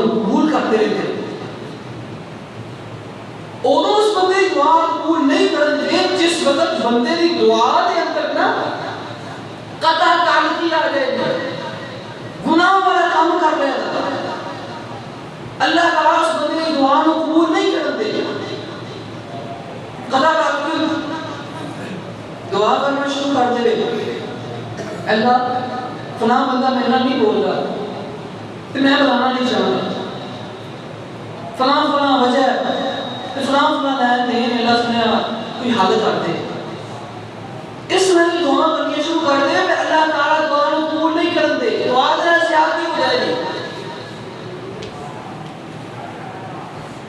قبول کرتے رہتے ادو اس بندے کی دعا قبول نہیں کرتے جس وقت بندے کی دعا دے اندر نا قطع تعلقی آ جائے گناہ والا کام کر رہے ہیں اللہ تعالیٰ اس بندے کی دعا کو قبول نہیں کرتے قطع تعلقی دعا کرنا شروع کر دے اللہ فلاں بندہ میرا نہیں بول رہا تو میں بلانا نہیں چاہتا فلاں فلاں وجہ فلاں فلاں لین دین اللہ سنیا کوئی حل کر دے اس میں دعا کرنی شروع کر دے اللہ تعالیٰ دعا کو قبول نہیں کر دے دعا ذرا زیادتی ہو جائے گی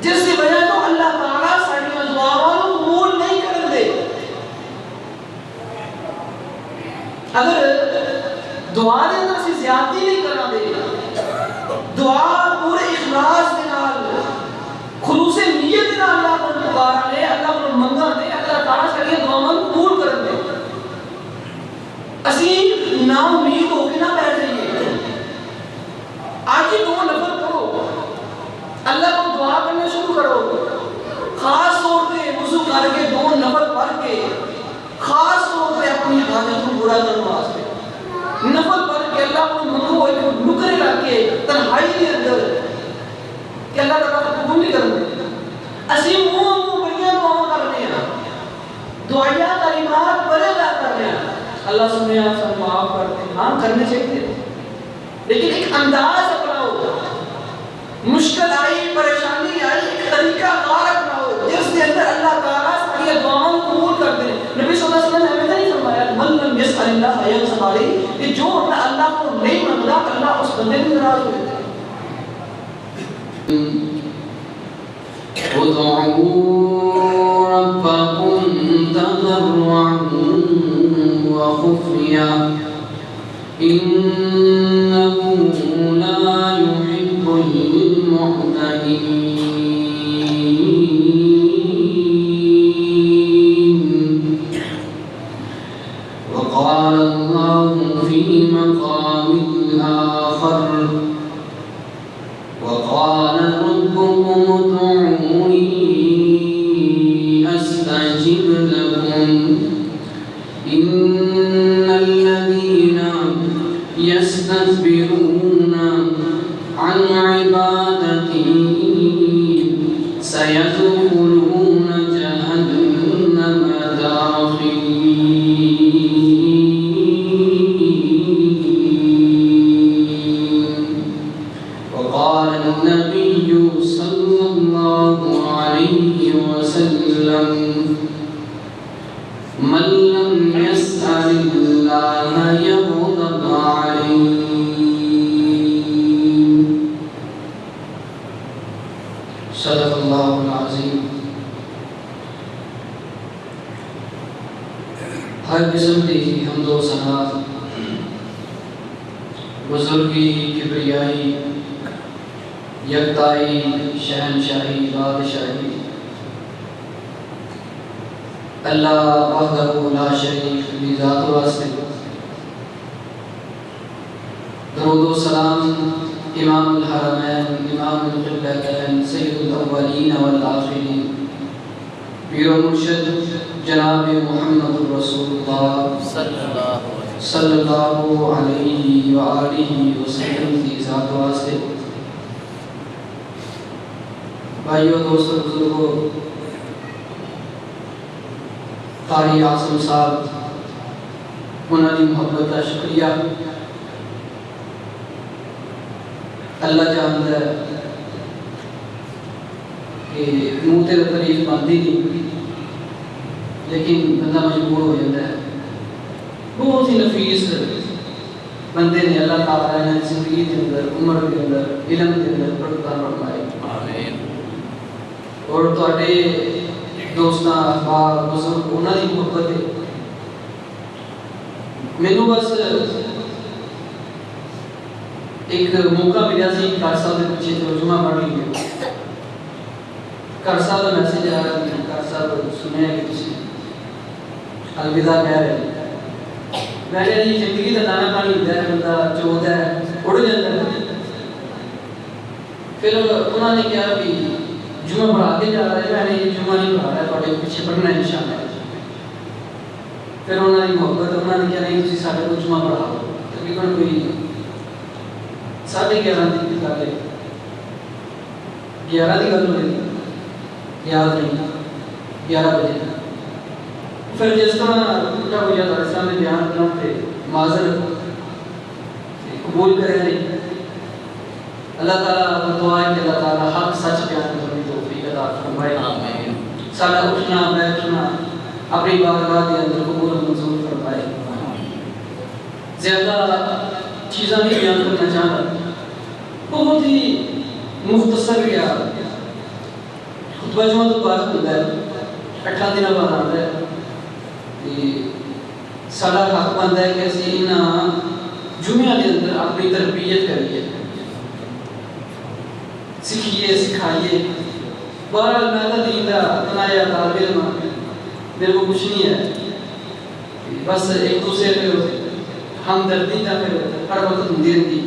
جس کی وجہ تو اللہ تعالیٰ ساری دعاؤں کو قبول نہیں کر دے اگر دعا دے اندر سے زیادتی نہیں کرنا دے دعا پورے اخلاص کے نال خلوص نیت کے نال اللہ کو پکارا لے اللہ کو منگا دے اللہ تعالیٰ ساری دعاؤں کو قبول کر دے اسی نا امید ہو کے نہ بیٹھ جائیے آج ہی دعا نفل کرو اللہ کو دعا کرنا شروع کرو خاص طور پہ وضو کر کے دو نفل پڑھ کے خاص طور پہ اپنی حاجت کو پورا کرنے واسطے نفل پڑھ کے اللہ کو منگو ایک نکرے رکھ کے تنہائی کے اندر کہ اللہ تعالیٰ کو قبول نہیں کرنے اسی منہ بڑیاں دعاؤں کرنے ہیں دعائیہ کلمات بڑے ادا کر رہے ہیں اللہ سنے آپ سب معاف کرتے ہیں ہاں کرنے چاہیے لیکن ایک انداز اپناؤ مشکل آئی پریشانی آئی ایک طریقہ کار اپناؤ جس کے اندر اللہ تعالیٰ ساری دعاؤں قبول کرتے ہیں نبی صلی اللہ علیہ وسلم نے نہیں فرمایا من لم یسأل اللہ یغضب علیہ کہ جو اپنا اللہ کو نہیں مانگتا اللہ اس بندے سے ناراض ہو جاتا ہے ادعوا ربكم تضرعا وخفيا إنه لا يحب المعتدين وقال الله في مقام آخر وقال ربكم ادعوني أستجب لكم إن الذين يستكبرون عن عبادتي سيدخلون جهنم داخرين وقال النبي صلى الله عليه وسلم من لم يسأل الله يغضب عليه صدق الله العظيم ہر قسم کی حمد و ثنا بزرگی کبریائی یکتائی شہنشاہی بادشاہی اللہ وحدہ لا شریک کی ذات واسطے درود و سلام امام الحرمین امام القبلتین سید الاولین والآخرین پیر و مرشد جناب محمد رسول اللہ صلی اللہ علیہ وآلہ وسلم کی ذات واسطے بھائیو دوستو بزرگو قاری عاصم صاحب انہوں نے محبت کا شکریہ اللہ جانتا ہے کہ منہ تے تعریف بنتی نہیں لیکن بندہ مجبور ہو جاتا ہے بہت ہی نفیس بندے نے اللہ تعالیٰ نے زندگی کے اندر عمر کے اندر علم کے اندر برکت فرمائی اور تواڈے دوستاں احباب بزرگ انہاں دی محبت ہے مینوں بس ایک موقع ملیا سی کار صاحب کے پیچھے ترجمہ پڑھ لیا کار صاحب کا میسج آ رہا ہے کار صاحب سنیا کہ تسی الوداع کہہ رہے میں کہا جی زندگی کا دانا پانی ہوتا ہے بندہ چوہتا ہے اڑ جاتا ہے پھر انہوں نے کہا بھی جمعہ پڑھا کے جا رہا ہے، میں نے یہ جمعہ نہیں پڑھا رہا ہے، پیچھے پڑھنا ہے انشاءاللہ۔ پھر انہوں نے محبت انہوں نے کہا نہیں تھی سارے کو جمعہ پڑھا تقریباً کوئی 11:30 کی گل ہے، 11 کی گل ہوئی، یاد نہیں، 11 بجے۔ پھر جس طرح اٹھا ہو جاتا ہے سامنے بیان کرنا تھے معذرت قبول کرے نہیں۔ اللہ تعالیٰ دعا ہے کہ اللہ تعالیٰ حق سچ بیان کرنے کی توفیق عطا فرمائے۔ آمین۔ سارا اٹھنا بیٹھنا اپنی بارگاہ کے اندر قبول و منظور فرمائے۔ زیادہ چیزاں نہیں بیان کرنا چاہتا، بہت ہی مختصر گیا خطبہ جمعہ تو بات ہوتا ہے 8 دن بعد آتا ہے کہ سارا حق بنتا ہے کہ اسی انہاں جمعہ کے اندر اپنی تربیت کریے، سکھیے سکھائیے۔ بہرحال میں تو دین کا بنایا طالب علم، میرے کو کچھ نہیں ہے، بس ایک دوسرے پہ ہمدردی کا پھر ہر وقت ہوتی رہتی۔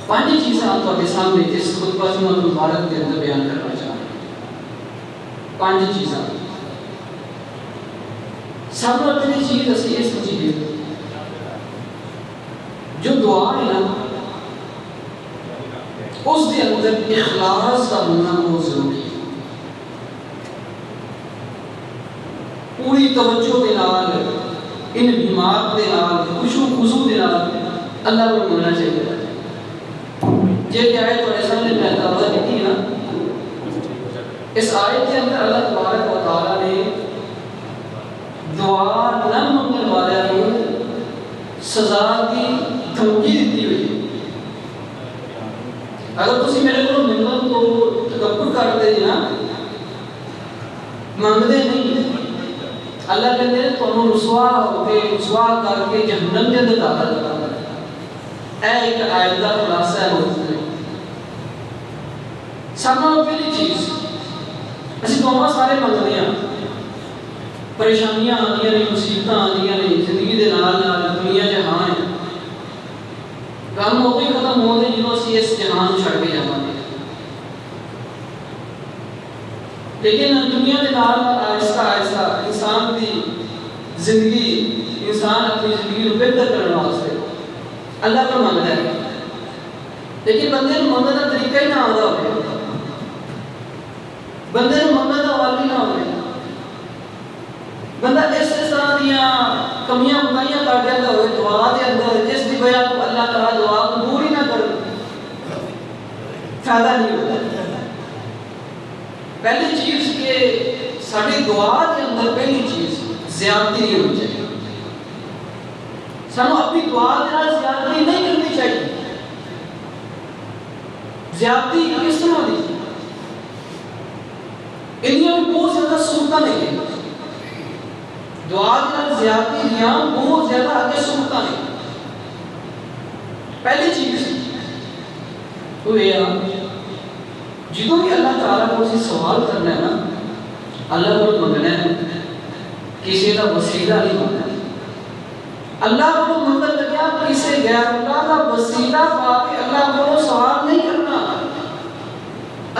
5 چیزیں آپ کے سامنے اس خطبہ جمعہ مبارک کے اندر بیان کرنا چاہتا ہوں۔ 5 چیزیں۔ سب سے پہلی چیز اسی یہ سمجھیے جو دعا ہے نا اس کے اندر اخلاص کا ہونا بہت ضروری ہے۔ پوری توجہ کے نال ان بیمار کے نال خشوع خضوع کے نال اللہ کو مننا چاہیے۔ یہ آیت اور سامنے میں دعوت کی نا، اس آیت کے اندر اللہ تبارک و تعالیٰ نے دعا نہ مانگنے والے کو سزا کی دھمکی دیتی ہوئی ہے۔ اگر تسی میرے کو منت کو تکبر کرتے جی نا، مانگتے نہیں، اللہ کہتے ہیں تو رسوا ہو کے رسوا کر کے جہنم کے اندر داخل کرتا ہے۔ اے ایک آیت کا خلاصہ ہے موجود ہے۔ سب سے پہلی چیز اسی دعا سارے منگتے ہیں، پریشانیاں آدیاں نے، مصیبتاں آدیاں نے، زندگی دے نال نال دنیا جہان ہے، کام ہو گئی ختم ہو گئی جنہوں اسی اس جہان چھڑ کے جانا ہے۔ لیکن دنیا کے نال آہستہ آہستہ انسان کی زندگی، انسان اپنی زندگی کو بہتر کرنے واسطے اللہ کو مانگتا ہے، لیکن بندے کو مانگنے کا طریقہ ہی نہ آتا ہو، بندے کو مانگنے کا حال ہی نہ ہو، بندہ اس طرح دیا کمیاں بتائیاں کر جاتا ہوئے دعا کے اندر جس کی وجہ تو اللہ تعالیٰ دعا قبول ہی نہ کر، فائدہ نہیں ہوتا۔ پہلی چیز کہ ساری دعا کے اندر پہلی چیز زیادتی نہیں ہونی چاہیے، سانو اپنی دعا کے اندر زیادتی نہیں کرنی چاہیے۔ زیادتی کس طرح دی؟ انہیاں بھی بہت زیادہ سنتا نہیں ہے، دعا کے اندر زیادتی دیا بہت زیادہ آگے سنتا نہیں۔ پہلی چیز تو یہ جدوں بھی اللہ تعالیٰ کو اسی سوال کرنا ہے نا، اللہ کو منگنا ہے، کسی کا وسیلہ نہیں مانگنا۔ اللہ کو منگل لگیا کسی غیر اللہ کا وسیلہ پا کے اللہ کو سوال نہیں کرنا۔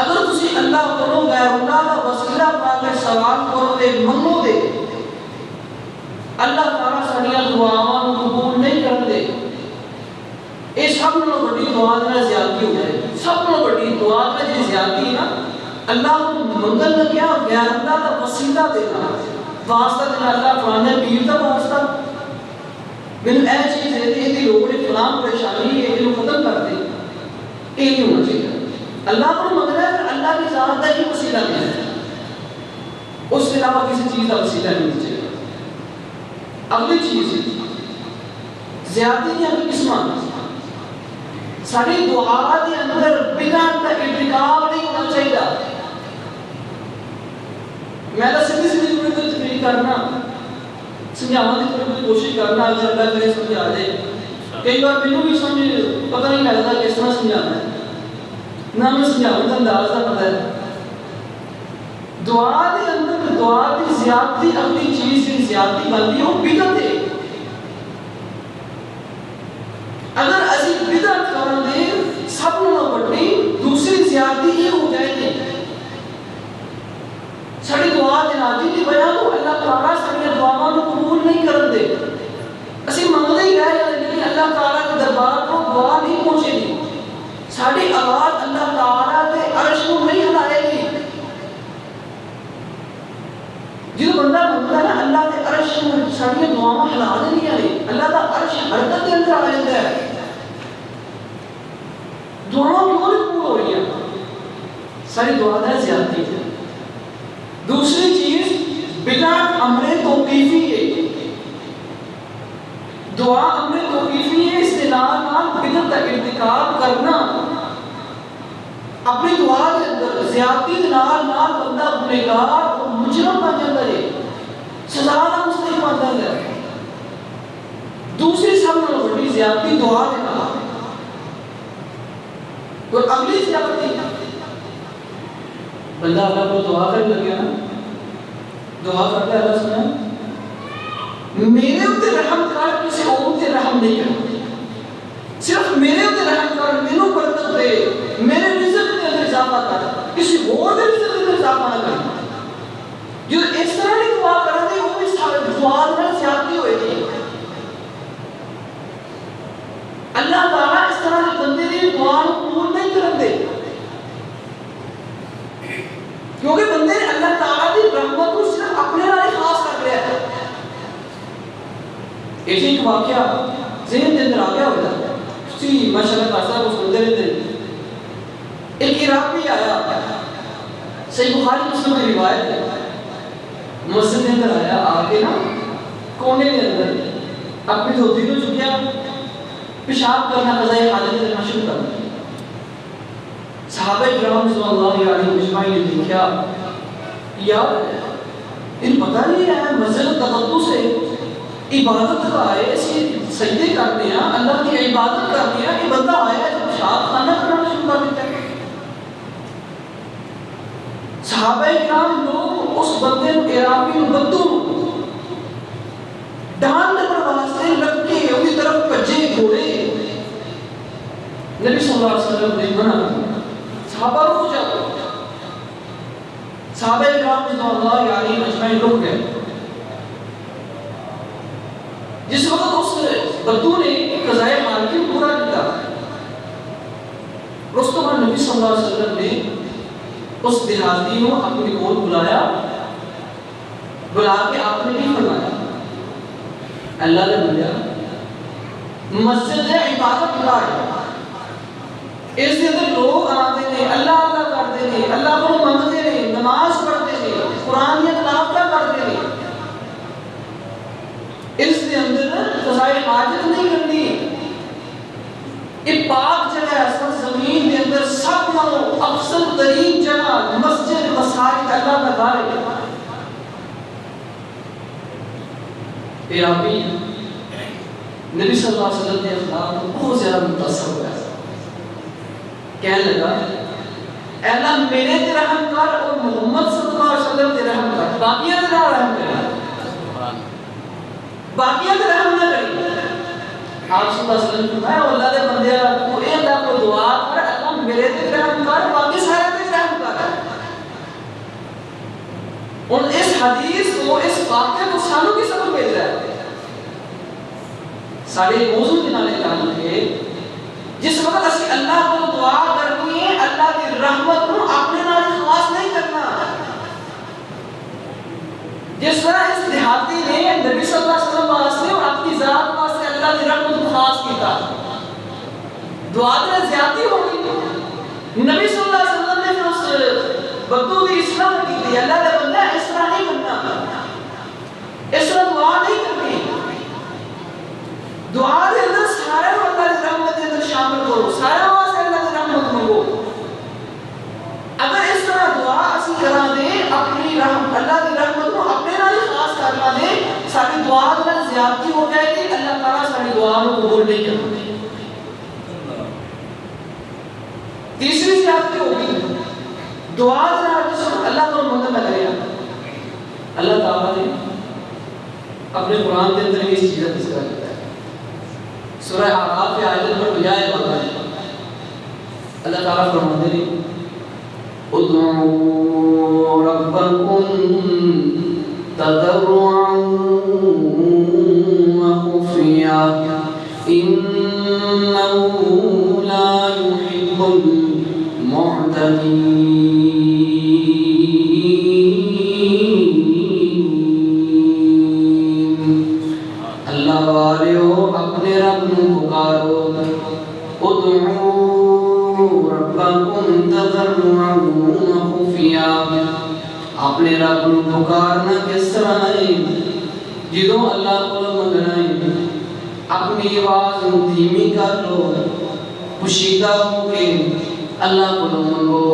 اگر تسی اللہ کو غیر اللہ کا وسیلہ پا کے سوال کرو دے منگو دے، اللہ تعالیٰ سانیاں دعاواں قبول نہیں کر دے۔ یہ سب نے بڑی دعا میں زیادتی ہو جائے، سب نے بڑی دعا میں جو زیادتی ہے نا، اللہ کو منگل لگیا غیر اللہ کا وسیلہ دینا، واسطہ دینا، اللہ فلانے پیر کا واسطہ میں اے چیز ہے یہ دی لوڑ فلان پریشانی ہے یہ ختم کر دے، یہ نہیں ہونا چاہیے۔ اللہ کو منگنا ہے اللہ کی ذات کا ہی وسیلہ دینا ہے، اس کے علاوہ کسی چیز کا وسیلہ نہیں ہونا چاہیے۔ اگلی چیز زیادتی کی ہمیں کس معنی ساری دعا کے اندر بدعت کا ارتکاب نہیں ہونا چاہیے۔ میں تو سیدھی سیدھی تقریر کرنا، سمجھانے کی کوشش کرنا، اگر اللہ کرے سمجھ آ جائے۔ کئی بار مینوں بھی سمجھ پتہ نہیں لگتا کس طرح سمجھانا ہے، نہ میں سمجھانے کا انداز کا پتہ ہے۔ دعا کے اندر دعا کی زیادتی اپنی چیز کی زیادتی بنتی ہو بدعت ہے۔ اگر اسی بدعت کرن دے سب نوں بڑی آواز اللہ تعالیٰ کے عرش کو نہیں ہلائے گی. جو بندہ بنتا ہے نا اللہ کے عرش ساری دعاواں ہلا دینی ہے. اللہ کا عرش حرکت کے اندر آ جاتا ہے. دعاواں کیوں نہیں پور ہو رہی ہیں؟ ساری دعا ہے زیادتی ہے. دوسری چیز بدعت امر توقیفی ہے. دعا امر توقیفی ہے. استدلال بدعت کا ارتکاب کرنا اپنی دعا کے اندر زیادتی نال بندہ گنہگار اور مجرم بن جاتا ہے. سزا کا مستحق بن جاتا ہے. دوسری سب سے بڑی زیادتی دعا کے نال. اور اگلی زیادتی بندہ اللہ کو دعا کرنے لگیا نا, دعا کرتا ہے اللہ سنا میرے اوپر رحم کر, کسی اور تے رحم نہیں کرتا, صرف میرے اوپر رحم کر, مینوں برکت دے, میرے رزق کے اندر اضافہ کر, کسی اور کے رزق کے اندر اضافہ نہ کر. جو اس طرح کی دعا کرتے وہ بھی دعا میں زیادتی ہوئے گی. اللہ تعالیٰ اس طرح کے بندے کی دعا کو قبول نہیں کرتے, کیونکہ بندے نے اللہ تعالیٰ کی رحمت کو صرف اپنے لئے خاص کر لیا ہے. ایک واقعہ ذہن کے اندر آ گیا ہوتا ہے, اسی ماشاءاللہ تعالیٰ کو سنتے رہتے ہیں. ایک عراقی آیا, صحیح بخاری مسلم کی روایت ہے, مسجد کے اندر آیا, آ کے نا کونے کے اندر اپنی دھوتی کو چکیا, پیشاب کرنا, قضائے حاجت کرنا شروع کر دیا. صحابہ کرام صلی اللہ علیہ وسلم نے دیکھا, یار ان پتہ نہیں ہے مسجد تقدس ہے, عبادت کا ہے, اسی سجدے کرنے ہیں, اللہ کی عبادت کرنے ہیں, یہ بندہ آیا ہے پیشاب خانہ کرنا شروع کر دیتا ہے. صحابہ کرام لوگ اس بندے عراقی بدو ڈانٹ پر واسطے لگ کے اپنی طرف بھجے گھوڑے. نبی صلی اللہ علیہ وسلم نے منع, صحابہ رک جاؤ. صحابہ کرام رضی اللہ علیہم اجمعین رک گئے. جس وقت اس بدو نے قضائے حاجت پورا کیا, اس کے بعد نبی صلی اللہ علیہ وسلم نے اس دیہاتی کو اپنی کول بلایا, بلا کے آپ نے نہیں فرمایا اللہ نے بولیا مسجد ہے, عبادت گاہ ہے, اس کے اندر لوگ آتے ہیں, اللہ اللہ کرتے ہیں, اللہ کو منگتے ہیں, نماز پڑھتے ہیں, قرآن یا تلاوت کرتے ہیں. اس کے اندر قضائے حاجت نہیں کرنی. یہ پاک جگہ ہے, زمین کے اندر سب نالوں افضل ترین جگہ مسجد مساجد اللہ کا گھر ہے. عراقی نبی صلی اللہ علیہ وسلم کے اخلاق کو بہت زیادہ متاثر ہوا, کہنے لگا اے اللہ میرے تے رحم کر اور محمد صلی اللہ علیہ وسلم تے رحم کر, باقیہ تے رحم کر, باقیہ تے رحم نہ کری. آپ صلی اللہ علیہ وسلم نے فرمایا اللہ دے بندے تو اے اللہ کو دعا کر, اللہ میرے تے رحم کر, باقی سارے تے رحم کر. اور اس حدیث کو, اس واقعے کو سانوں کی سبق مل رہا ہے. سارے موضوع کے نالے تعلق ہے, جس وقت اسی اللہ کو دعا کرنی ہے, اللہ کی رحمت کو اپنے نال خاص نہیں کرنا. جس طرح اس دیہاتی نے نبی صلی اللہ علیہ وسلم واسطے اور اپنی ذات واسطے اللہ کی رحمت کو خاص کیتا, دعا میں زیادتی ہو گئی. نبی صلی اللہ علیہ وسلم نے پھر اس بدو کی اصلاح کی تھی, اللہ نے بندہ اس طرح نہیں کرنا, اس طرح دعا نہیں کرنی. دعا کے اندر سارے اللہ کی رحمت کے اندر شامل کرو, سارے واسطے اللہ کی رحمت مانگو. اگر اس طرح دعا اسی کرا دے, اپنی اللہ کی رحمت کو اپنے نال خاص کرنا دے, ساری دعا میں زیادتی ہو جائے گی, اللہ تعالیٰ ساری دعا کو قبول نہیں کرے. تیسری زیادتی ہوگی دعا سے اللہ کو مدد نہ کرے. اللہ تعالیٰ نے اپنے قرآن کے اندر اس چیز کا تذکرہ کیا ہے. سورہ اعراف کی آیت نمبر 50 ہے. اللہ تعالیٰ فرماتے ہیں ادعوا ربکم تضرعا وخفیا انه لا يحب المعتدين اللہ والیو اپنے رب نو پکارو ادعو ربکم تضرعا وخفیا اپنے رب نو پکارنا کس طرح ہے جدوں اللہ کو منگنا ہے اپنی آواز دھیمی کر لو پوشیدہ ہو کے اللہ کو منگو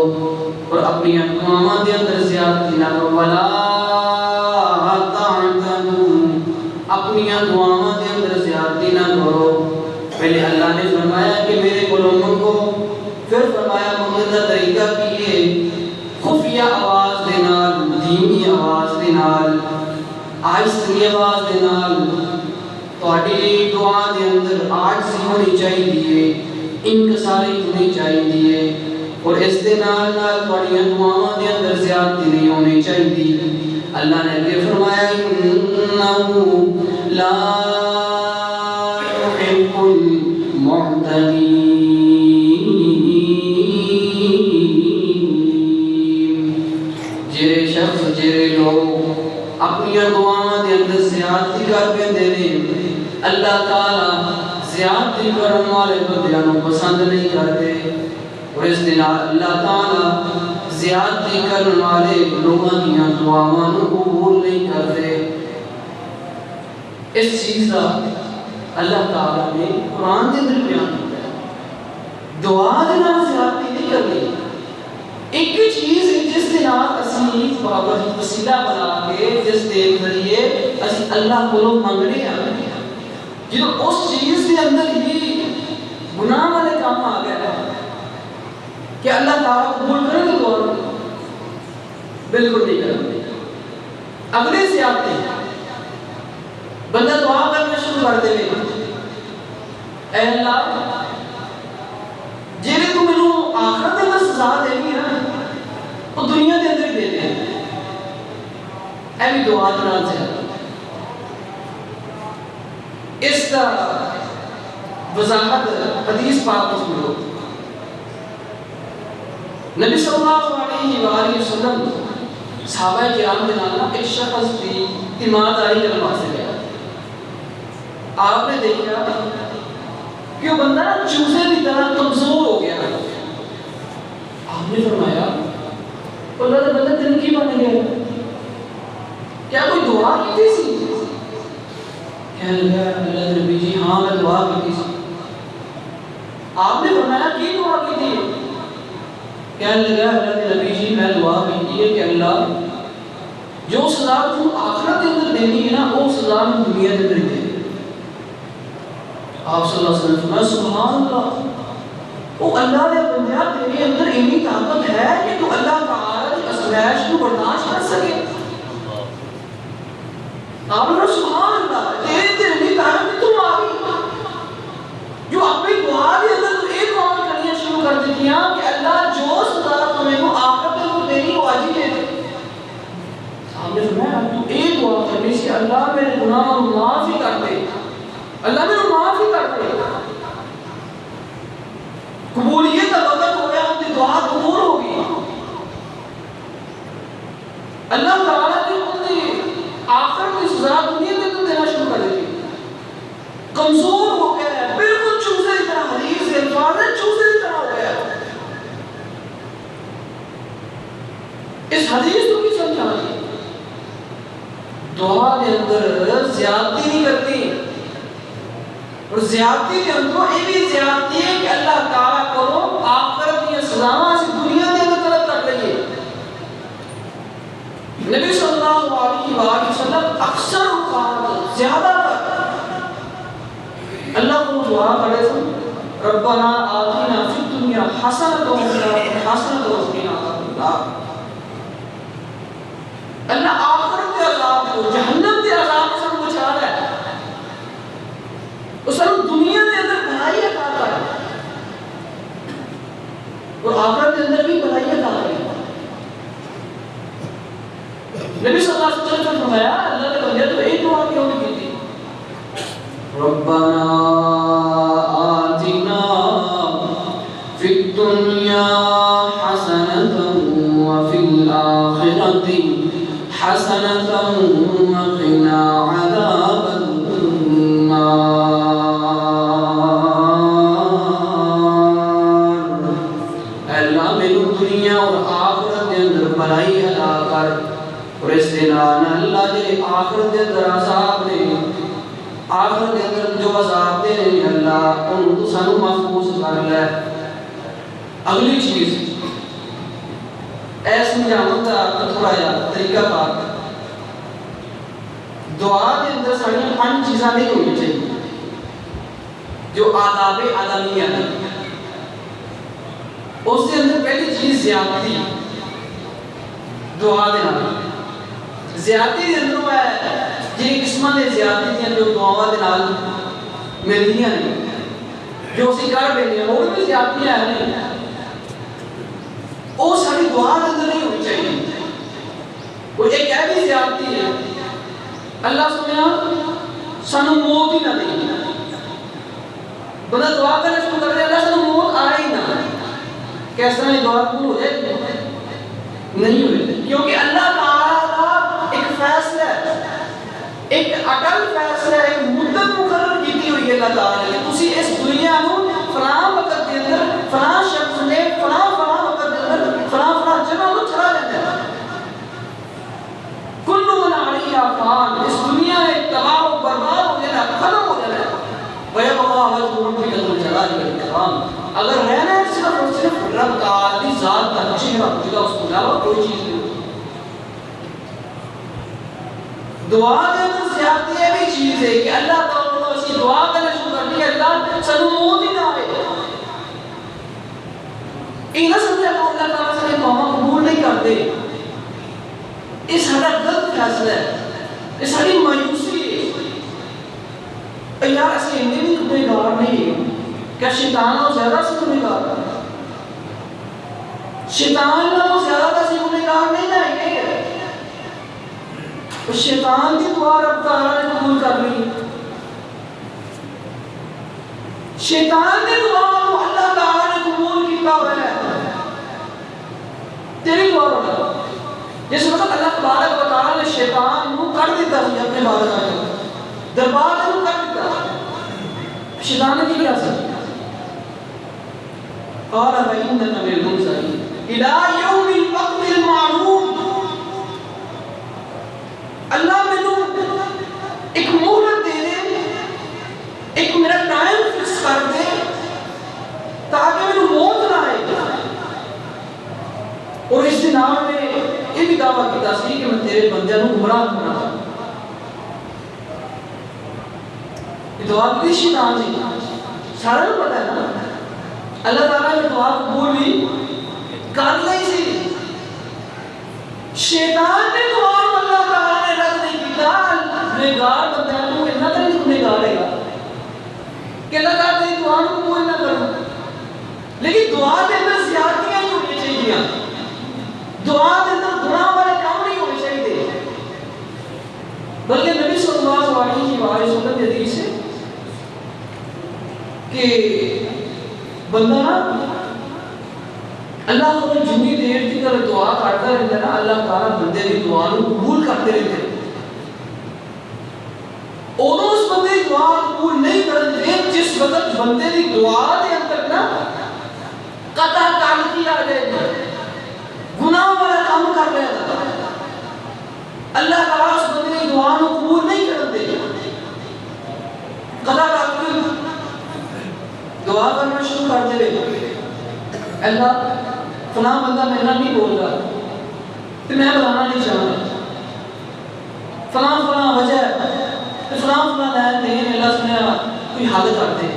اور اپنی دعاواں دے اندر زیادتی نہ کرو ولا تعتدوا اپنی دعاواں دے اندر زیادتی نہ کرو پہلے اللہ نے فرمایا کہ میرے کو منگو پھر فرمایا منگنے کا طریقہ کیے خفیہ آواز دے نال دھیمی آواز دے نال آہستہ آواز دے نال تہاڈی دعا دے اندر عاجزی ہونی چاہیے انکساری ہونی چاہیے اور اس دے نال نال تہاڈی دعاواں دے اندر زیادتی نہیں ہونی چاہیے اللہ نے یہ فرمایا انه لا يحب المعتدين جڑے شخص جڑے لوگ اپنی دعاواں دے اندر زیادتی کر پیندے نے اللہ تعالی زیادتی کرن والے بندیاں نوں پسند نہیں کرتے اور اس دے نال اللہ تعالی زیادتی کرن والے لوگاں دیاں دعاواں نوں قبول نہیں کرتے اس چیز دا اللہ تعالی نے قرآن دے اندر بیان کیا ہے دعا دے نال زیادتی نہیں کرنی ایک چیز ہے جس دے نال اسی بابر وسیلہ بنا کے جس دے ذریعے اسی اللہ کو منگنے آ جدوں اس چیز دے اندر ہی گناہ والے کام آ گئے کہ اللہ تعالیٰ قبول کرے گا دعا بالکل نہیں کرے اگلے سے آتے ہیں بندہ دعا کرنا شروع کر دے اے اللہ جیرے تو میں آخرت میں سزا دے گی نا وہ دنیا دے اندر ہی دے دے اے بھی دعا دنال سے اس کا وضاحت حدیث پاک کو سنو نبی صلی اللہ علیہ وآلہ وسلم صحابہ کرام کے نام ایک شخص کی تیمارداری کرنے واسطے گیا آپ نے دیکھا کہ وہ بندہ چوزے کی طرح کمزور ہو گیا آپ نے فرمایا اللہ کا بندہ دن کی بن گیا کیا کوئی دعا کی تھی سی کہنے لگا اللہ نبی جی ہاں میں دعا کی تھی آپ نے فرمایا کی دعا کی تھی کہنے لگا اللہ نبی جی میں دعا کی تھی کہ اللہ جو سزا تو آخرت کے اندر دینی ہے نا وہ سزا میں دنیا کے اندر دے آپ صلی اللہ علیہ وسلم فرمایا سبحان اللہ وہ اللہ نے بندیا تیرے اندر اتنی طاقت ہے کہ تو اللہ تعالی کی ازمائش کو برداشت کر سکے آپ نے سبحان اللہ تیرے اندر اتنی طاقت تم آ گئی جو اپنی دعا کے اندر تو ایک عمل کرنی شروع کر دیتی ہیں کہ اللہ جو سزا تمہیں کو آخرت میں وہ دینی وہ آج ہی دے دے آپ نے فرمایا تو ایک دعا کرنی سے اللہ میرے گناہوں کو معاف ہی کر دے اللہ میرے معاف ہی کر دے قبولیت کا وقت ہو گیا ان کی دعا قبول ہوگی اللہ تعالیٰ نے ان کی آخر کی سزا دنیا کے اندر دینا شروع کر دیتی کمزور ہو گیا ہے بالکل چوزے کی طرح حدیث سے الفاظ ہے چوزے کی طرح ہو گیا اس حدیث کو کی سمجھانی دعا کے اندر زیادتی نہیں کرتی اور زیادتی کے اندر یہ بھی زیادتی ہے کہ اللہ تعالیٰ کو آخرت یا سزاواں سے دنیا کے اندر طلب کر لئے نبی صلی اللہ علیہ وسلم اکثر اوقات زیادہ تر اللہ کو دعا کرے تھے ربنا آتنا فی الدنیا حسنۃ وقنا عذاب النار اللہ آخرت کے عذاب کو جہنم کے عذاب سے بچا رہا ہے اس نے دنیا کے اندر بھلائی عطا کر اور آخرت کے اندر بھی بھلائی عطا کر نبی صلی اللہ علیہ وسلم نے فرمایا اللہ نے بندے تو ایک دعا کیوں نہیں کی تھی ربنا آتنا فی الدنيا حسنة وفي الآخرة حسنة وقنا عذاب النار. اللہ میری دنیا اور آخرت کے اندر بھلائی عطا کر، اور اس دن اللہ جی آخرت کے اندر عذاب نے، آخرت کے اندر جو عذاب دے رہے اللہ ان کو سانو محفوظ کر لے. اگلی چیز ایس سمجھاؤں کا تھوڑا یا طریقہ کار، دعا کے اندر ساری 5 چیزاں نہیں ہونی چاہیے جو آداب آدمیہ ہیں. اس کے اندر پہلی چیز زیادتی، دعا دے نال زیادتی دے اندر ہے جی قسمہ دے زیادتی دے جو دعا دے نال ملدیاں نہیں، جو اسی کر بیٹھے ہیں اور بھی زیادتی ہے نہیں، وہ ساری دعا کے اندر نہیں ہونی چاہیے. وہ ایک ایسی زیادتی ہے اللہ سنیا سانو موت ہی نہ دے، بندہ دعا کرنے شروع کر دے اللہ سانو موت آئے ہی نہ، کس طرح یہ دعا قبول ہو جائے نہیں ہوئے، کیونکہ اللہ تعالیٰ کا ایک فیصلہ ہے، ایک اٹل فیصلہ ہے، ایک مدت مقرر کی ہوئی ہے اللہ تعالیٰ نے. تسی اس دنیا نو فلاں وقت کے اندر فلاں شخص نے فلاں وقت کے اندر فلاں جگہ کو چلا لیتا ہے. کل من علیہا فان، اس دنیا میں تباہ و برباد ہو جانا، ختم ہو جانا ہے. وَيَبْقَى وَجْهُ رَبِّكَ ذُو الْجَلَالِ وَالْإِكْرَامِ، اگر رہنا ہے صرف اور صرف رب تعالی ذات کا چہرہ جدا، اس کو علاوہ کوئی چیز نہیں. دعا کے اندر زیادتی یہ بھی چیز ہے کہ اللہ تعالیٰ اسی دعا کرنے شروع کر دی اللہ سانو موت ہی نہ آئے. یہ نہ سمجھا کہ اللہ تعالیٰ سے دعا قبول نہیں کرتے، یہ سارا غلط فیصلہ ہے، یہ ساری مایوسی ہے. یار ایسے ہندی بھی گنہگار نہیں ہے، کیا شیطان اور زیادہ سے گنہگار ہے؟ شیطان اور زیادہ سے گنہگار نہیں ہے. شیطان کی دعا رب تعالیٰ نے قبول کر لی، شیطان کی دعا کو اللہ تعالیٰ نے قبول کیا ہوا ہے. تیری دعا ہوگا جس وقت اللہ تبارک و تعالیٰ نے شیطان کو کر دیتا ہے اپنے بارگاہ میں، دربار میں کر دیتا ہے. شیطان نے کیا سکتا قال فإنك من المنظرين إلى يوم الوقت المعلوم. اللہ میں نے ایک مہلت دے دے، ایک میرا ٹائم فکس کر دے تاکہ میں موت نہ آئے. اور اس دن آپ نے یہ بھی دعویٰ کی تصویر کہ میں تیرے بندیاں کو گمراہ کرنا. یہ دعا کی شیطان نہیں، سارا کو پتہ ہے نا اللہ تعالیٰ نے دعا قبول بھی کر لی سی. شیطان نے دعا اللہ تعالیٰ نے رد نہیں کیتا. گنہگار بندیاں کو اتنا تو نہیں گنہگار ہے گا کہ اللہ تعالیٰ نے دعا کو قبول نہ کروں. لیکن دعا کے اندر زیادتیاں نہیں ہونی چاہیے، دعا کے اندر گناہ والے کام نہیں ہونے چاہیے، بلکہ نبی صلی اللہ علیہ وسلم کی حدیث ہے کہ بندہ نا اللہ کو جنی دیر کی طرح دعا کرتا رہتا ہے نا، اللہ تعالیٰ بندے کی دعا کو قبول کرتے رہتے ہیں. اوہ اس بندے کی دعا قبول نہیں کرتے جس وقت بندے کی دعا دے اندر نا قطع تعلقی آ جائے گا، گناہ والا کام کر رہے گا، اللہ تعالیٰ اس بندے کی دعا کو قبول نہیں کرتے. قطع تعلقی دعا کرنا شروع کر دے اللہ فلاں بندہ میرے نال نہیں بول رہا تو میں بلانا نہیں چاہتا، فلاں وجہ ہے فلاں لین دین اللہ سنیا کوئی حل کر دے.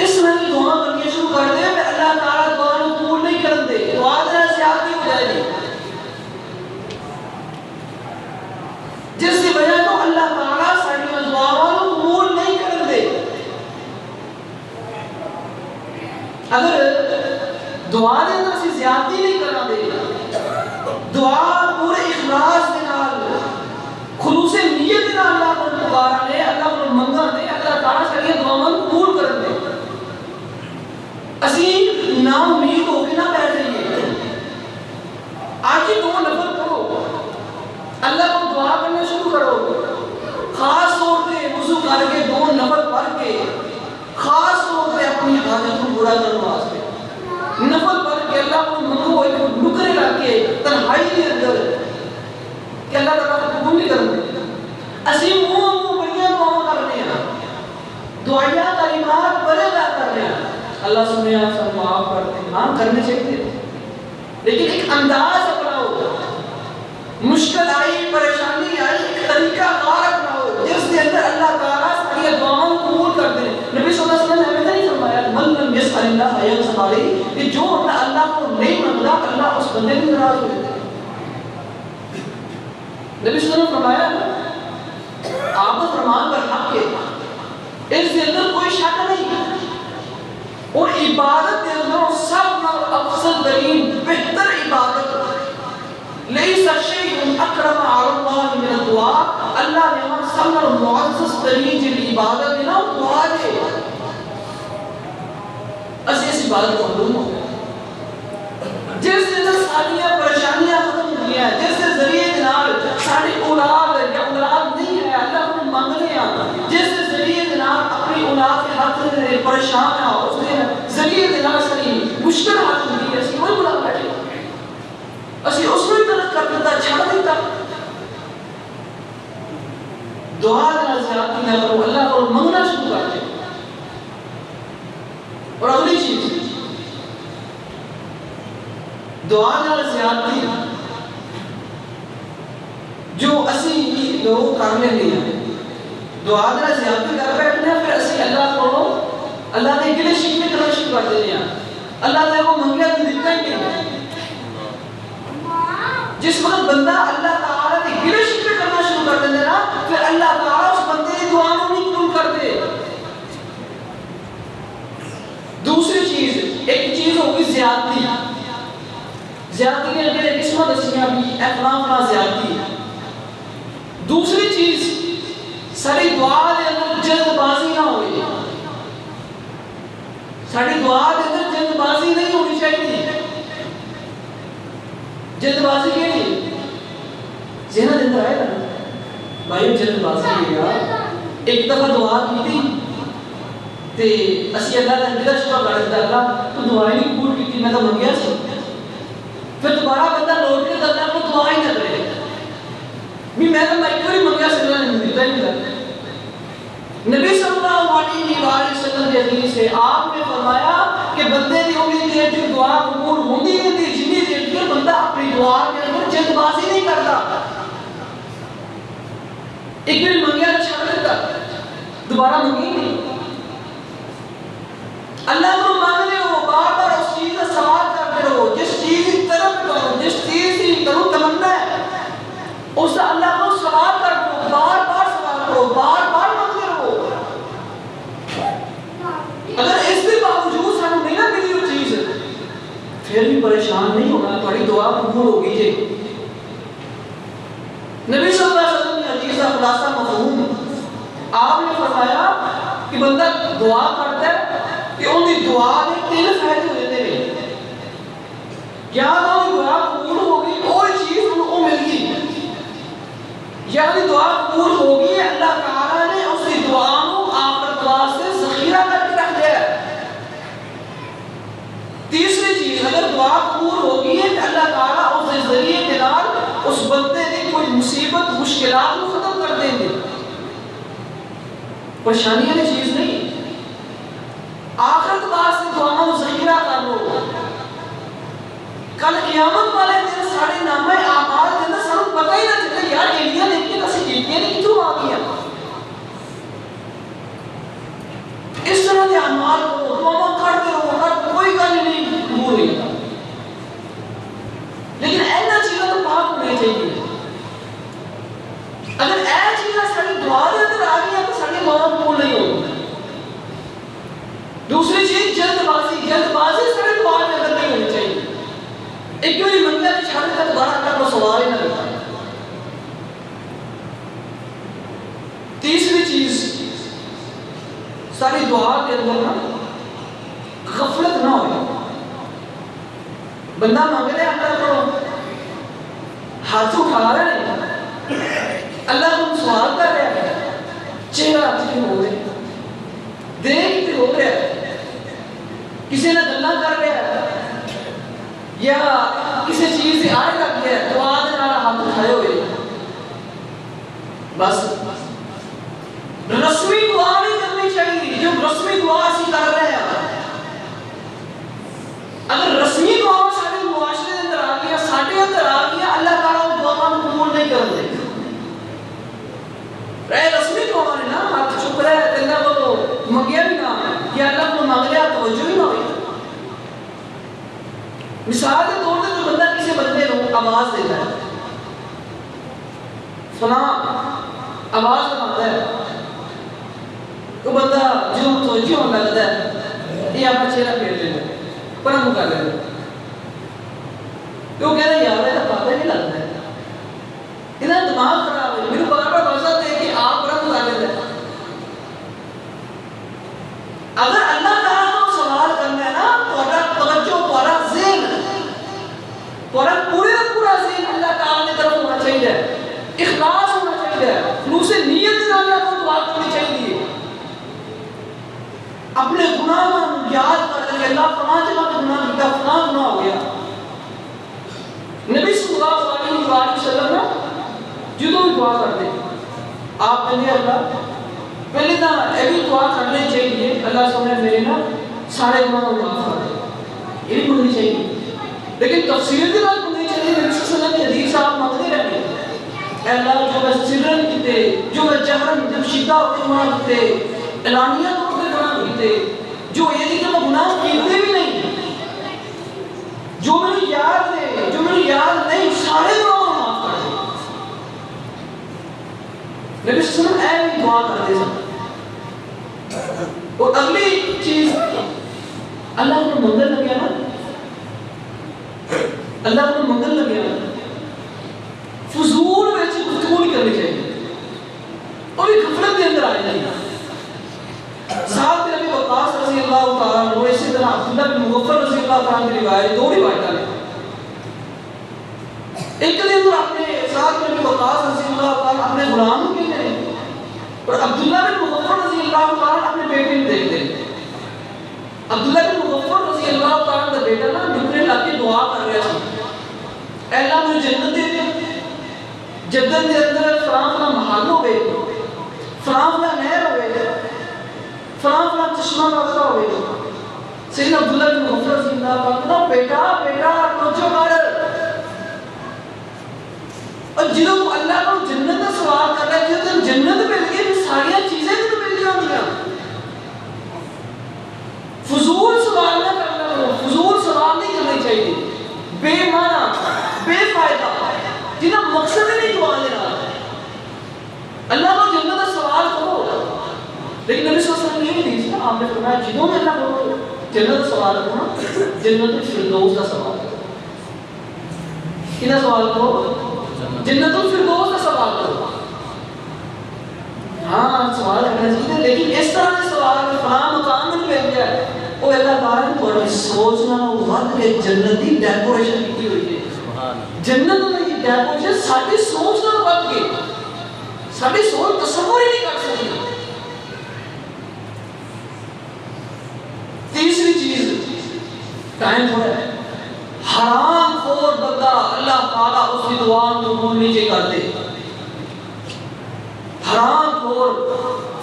اس میں دعا کرنی شروع کر دے اللہ تعالیٰ دعا کو قبول نہیں کرتے، دعا دے زیادتی ہو جائے گی جس کی وجہ تو اللہ تعالیٰ ساری دعا کو قبول نہیں کرتے. اگر دعا دے اندر سے زیادتی نہیں کرنا دے، دعا پورے اخلاص کے نال خلوص نیت کے نال اللہ کو پکارا لے، اللہ کو منگا دے، اللہ تعالیٰ ساری دعاواں قبول کر دے. اسی نا امید ہو کے نہ بیٹھ جائیے. آج ہی 2 نفل کرو, اللہ کو دعا کرنا شروع کرو. خاص طور پہ وضو کر کے 2 نفل پڑھ کے خاص طور پہ اپنی حاجت کو پورا کرنے واسطے نفل پڑھ کے اللہ کو منگو. ایک نکرے رکھ کے تنہائی کے اندر کہ اللہ تعالیٰ کو قبول نہیں کرنے. اسی منہ بڑیاں دعاؤں کر رہے ہیں, دعائیہ کلمات بڑے ادا کر رہے ہیں. اللہ سنے آپ سب معاف کرتے ہیں, ہاں کرنے چاہیے, لیکن ایک انداز اپناؤ. مشکل آئی, پریشانی آئی, ایک طریقہ کار اپناؤ جس کے اندر اللہ تعالیٰ ساری دعاؤں قبول کر دے. نبی صلی اللہ علیہ وسلم نے ہمیں نہیں فرمایا من لم یسأل اللہ یغضب علیہ, کہ جو بندہ اللہ کو نہیں مانگتا اللہ اس بندے سے ناراض ہو جاتا ہے. نبی صلی اللہ علیہ وسلم نے فرمایا آپ کا فرمان پر حق ہے, اس کے اندر کوئی شک نہیں. اور عبادت کے اندر سب سے افضل ترین بہتر عبادت لیس شیء اکرم علی اللہ من الدعاء, اللہ نے ہم سب سے معزز ترین جو عبادت ہے نا وہ دعا ہے. اس عبادت کو معلوم ہو گیا جس کے اندر ساری پریشانیاں ختم ہو گیا, جس کے ذریعے جناب ساری اولاد یا اولاد نہیں ہے اللہ کو مانگنے ہیں, جس کے ذریعے جناب اپنی اولاد کے حق میں پریشان ہے, اس کے ذریعے جناب ساری مشکل حال ہوتی ہے. اسی وہی بلا بیٹھے, اسی اس میں طرف کر دیتا, چھڑ دیتا. دعا جناب زیادتی نہ کرو, اللہ کو مانگنا شروع کر دے. اور اگلی چیز دعا نال زیادتی جو اسی لوگ کر لیندے ہیں, دعا نال زیادتی کر بیٹھنے پھر اسی اللہ کو اللہ دے گلے شکوے کرنا شروع کر دینے ہیں. اللہ نے وہ منگیا تو دیتا ہی نہیں. جس وقت بندہ اللہ تعالیٰ دے گلے شکوے کرنا شروع کر دینے نا, پھر اللہ تعالیٰ اس بندے کی دعا کو نہیں قبول کر دے. دوسری چیز, ایک چیز ہوگی زیادتی. زیادتی کے اندر ایک قسمت دسیاں بھی اخلاق نہ زیادتی. دوسری چیز ساری دعا دے اندر جلد بازی نہ ہوئی. ساری دعا دے اندر جلد بازی نہیں ہونی چاہیے. جلد بازی کے لیے ذہن دے اندر آئے نا بھائی جلد بازی ہے. ایک دفعہ دعا کی تھی تے اسی اللہ نے دل شفا کر دیتا, اللہ تو دعا ہی نہیں قبول کی تھی, میں تو منگیا سی. پھر دوبارہ بندہ لوٹ کے اللہ کو دعا ہی نہ کرے بھی میں تو ایک بار منگیا سی, اللہ نے دیتا ہی نہیں. نبی صلی اللہ علیہ وآلہ وسلم کے حدیث ہے, آپ نے فرمایا کہ بندے دی امید دیر جو دعا قبول ہوندی ہے دی جنی دیر کے بندہ اپنی دعا کے اندر جلد بازی نہیں کرتا. ایک بار منگیا تو چھوڑ دیتا, دوبارہ منگی نہیں. اللہ کو مانگنے ہو, بار بار اس چیز کا سوال کرتے رہو, جس چیز کی طرف کرو, جس چیز کی کرو تمنا ہے اس سے اللہ کو سوال کر دو, بار بار سوال کرو, بار بار مانگتے رہو. اگر اس کے باوجود ہمیں نہیں نہ ملی وہ چیز پھر بھی پریشان نہیں ہونا, تھوڑی دعا قبول ہوگی جی. نبی صلی اللہ علیہ وسلم کی حدیث کا خلاصہ مفہوم, آپ نے فرمایا کہ بندہ دعا کرتا ہے کہ ان کی دعا نے 3 فائدے ہو جاتے ہیں. یا تو ان دعا قبول ہوگی اور چیز ان کو مل گئی, یا ان دعا قبول ہوگی اللہ تعالیٰ نے اس کی دعا کو آخرت واسطے ذخیرہ کر کے رکھ دیا. تیسری چیز اگر دعا قبول ہوگی ہے کہ اللہ تعالیٰ اس کے ذریعے کے نال اس بندے کی کوئی مصیبت مشکلات کو ختم کر دیں گے. پریشانیاں کی چیز نہیں, آخرت واسطے دعاؤں ذخیرہ کر لو. کل قیامت والے دن سارے نامے اعمال دے اندر سانوں پتہ ہی نہ چلے یار ایڑیاں لیکن اسی جیتیاں نہیں کیوں آ گیا. اس طرح کے اعمال کو دعاؤں کرتے رہو, کوئی گل نہیں قبول نہیں ہوتا. لیکن ایسا چیزیں تو پاک ہونے چاہیے. اگر ایسا چیزیں ساری دعا دے اندر آ گئی تو ساری دعا قبول نہیں ہوگی. دوسری چیز جلد بازی سارے دعا کے اندر نہیں ہونی چاہیے. ایک بار بندہ مانگ رہا ہے اللہ کو، ہاتھ اٹھا رہا ہے، اللہ کو سوال کر رہا ہے، چہرہ کسی ہو رہا ہے، دیکھ کسی ہو رہا ہے، کسی نے گلا کر رہا ہے یا کسی چیز سے آئے لگ گیا ہے تو آدھے نارا ہاتھ اٹھائے ہوئے، بس رسمی دعا نہیں کرنی چاہیے جو رسمی دعا اسی کر رہے ہیں۔ اگر رسمی دعا سارے معاشرے اندر آ گیا، ساڈے اندر آ گیا، اللہ تعالیٰ وہ دعا قبول نہیں کر دے رہے رسمی دعا نے نا ہاتھ چک رہا ہے، اللہ کو منگیا بھی نہ یا اللہ کو مانگ لیا توجہ ہی نہ ہوئی۔ مثال کے طور پر جو بندہ کسی بندے کو آواز دیتا ہے، فلاں آواز لگاتا ہے، وہ بندہ جو توجہ ہونے لگتا ہے یہ اپنا چہرہ پھیر لیتا ہے، پرم کر لیتا ہے، وہ کہہ رہا ہے یار ایسا پتہ نہیں لگتا ہے، اتنا دماغ خراب ہے، میرے بار بار وضاحت ہے کہ آپ پرم کر لیتے ہیں۔ اگر اللہ تعالیٰ کو سوال کرنا ہے نا تھوڑا توجہ، تھوڑا ذہن، تھوڑا پورا ذہن اللہ تعالیٰ کی طرف ہونا چاہیے، اخلاص ہونا چاہیے، خلوص نیت سے اللہ کو دعا کرنی چاہیے، اپنے گناہ یاد کر کے اللہ فلاں جگہ پہ گناہ کیا، فلاں گناہ ہو گیا۔ نبی صلی اللہ علیہ وسلم نا جدوں بھی دعا کرتے آپ کہتے اللہ پہلے نا یہ بھی دعا کرنی چاہیے اللہ سامنے میرے نا سارے گناہ کو معاف کر دے، یہ بھی منگنی چاہیے، لیکن تفصیل کے بعد منگنی چاہیے۔ نبی صلی اللہ علیہ وسلم کی حدیث آپ مانگتے رہتے اے اللہ جو میں سرن کیتے، جو میں جہرن جب شدہ ہوتے گناہ کیتے، اعلانیہ طور پہ گناہ کیتے، جو یہ نہیں کہ میں گناہ کیتے بھی نہیں، جو میں یاد ہے جو میں یاد نہیں، سارے گناہ کو معاف کر دے۔ نبی صلی اللہ علیہ وسلم اے بھی دعا کرتے ہیں۔ اور اگلی چیز اللہ کو منگل لگیا نا، اللہ کو منگل لگیا نا، فضول ویسے گفتگو نہیں کرنی چاہیے اور یہ غفلت کے اندر آئے نہیں۔ ساتھ نبی وقاص رضی اللہ تعالیٰ عنہ، اسی طرح عبداللہ بن مغفر رضی اللہ تعالیٰ عنہ کی روایت، دو روایتیں ہیں۔ ایک دن تو اپنے ساتھ نبی وقاص رضی اللہ تعالیٰ اپنے غلام کے لئے اور عبداللہ بن مغفر رضی اللہ تعالیٰ اپنے بیٹے میں دیکھتے ہیں۔ عبداللہ بن مغفر رضی اللہ تعالیٰ کا بیٹا نا نکلے لا کے دعا کر رہے ہیں، اے اللہ مجھے جنت دے دے، جنت کے اندر فلاں فلاں محل ہو گئے، فلاں فلاں نہر ہو گئے، فلاں فلاں چشمہ وغیرہ ہو گئے۔ سیدنا عبداللہ بن مغفر رضی اللہ تعالیٰ بیٹا توجہ کر، اور جنہوں اللہ کو جنت کا سوال کر رہا ہے، جنہوں جنت مل گئی تو ساری چیزیں بھی تو مل جاندیاں۔ فضول سوال نہ کرنا کرو، فضول سوال نہیں کرنے چاہیے، بے معنی بے فائدہ جنہاں مقصد ہی نہیں دعا دینا۔ اللہ کو جنت کا سوال کرو، لیکن نبی صلی اللہ علیہ وسلم یہ نہیں دیکھا، آپ نے فرمایا جنہوں میں اللہ کو جنت کا سوال کرو نا، جنت الفردوس کا سوال کرو۔ کنا سوال کرو؟ جنت الفردوس کا سوال کرو۔ ہاں سوال کرنا چاہیے، لیکن اس طرح کے سوال فلاں مقام میں مل گیا ہے، وہ اللہ تعالیٰ نے تھوڑی سوچنا وقت کے جنت کی ڈیکوریشن کی ہوئی ہے۔ جنت میں یہ ڈیکوریشن ساری سوچ نہ وقت کے، ساری سوچ تصور ہی نہیں کر سکتی۔ تیسری چیز ٹائم تھوڑا ہے، حرام خور بندہ اللہ تعالیٰ اس کی دعا کو قبول نہیں کرتے۔ حرام خور،